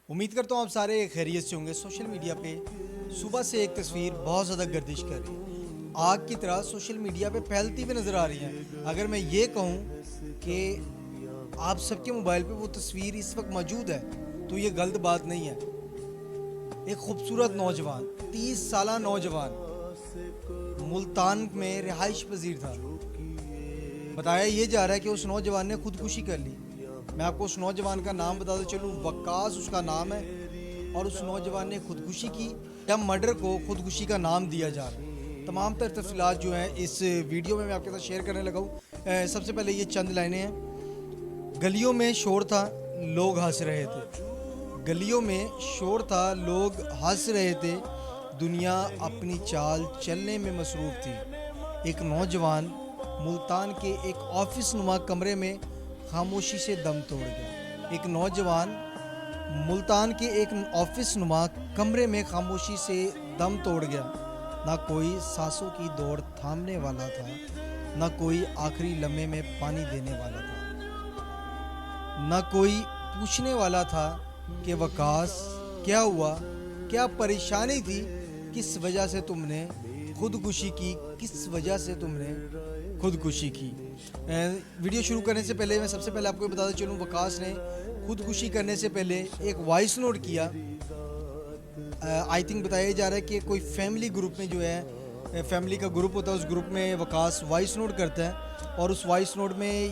उम्मीद करता हूँ आप सारे खैरियत से होंगे। सोशल मीडिया पे सुबह से एक तस्वीर बहुत ज़्यादा गर्दिश कर रही है, आग की तरह सोशल मीडिया पे फैलती हुई नज़र आ रही है। अगर मैं ये कहूँ कि आप सबके मोबाइल पे वो तस्वीर इस वक्त मौजूद है तो ये गलत बात नहीं है। एक खूबसूरत नौजवान, 30 साल नौजवान, मुल्तान में रिहाइश पजीर था। बताया ये जा रहा है कि उस नौजवान ने खुदकुशी कर ली। मैं आपको उस नौजवान का नाम बताते चलूँ, वक्कास उसका नाम है, और उस नौजवान ने खुदकुशी की या मर्डर को खुदकुशी का नाम दिया जा रहा है। तमाम तर तफसीलात जो हैं इस वीडियो में मैं आपके साथ शेयर करने लगा हूँ। सबसे पहले ये चंद लाइनें हैं। गलियों में शोर था, लोग हंस रहे थे। गलियों में शोर था, लोग हंस रहे थे। दुनिया अपनी चाल चलने में मसरूफ़ थी। एक नौजवान मुल्तान के एक ऑफिस नुमा कमरे में खामोशी से दम तोड़ गया। एक नौजवान मुल्तान के एक ऑफिस नुमा कमरे में खामोशी से दम तोड़ गया। ना कोई सांसों की दौड़ थामने वाला था, ना कोई आखिरी लम्हे में पानी देने वाला था, ना कोई पूछने वाला था कि वकास क्या हुआ, क्या परेशानी थी, किस वजह से तुमने खुदकुशी की, किस वजह से तुमने खुदकुशी की। वीडियो शुरू करने से पहले मैं सबसे पहले आपको ये बताता चलूँ, वकास ने खुदकुशी करने से पहले एक वॉइस नोट किया। आई थिंक बताया जा रहा है कि कोई फैमिली ग्रुप में जो है, फैमिली का ग्रुप होता है, उस ग्रुप में वकास वॉइस नोट करता है और उस वॉइस नोट में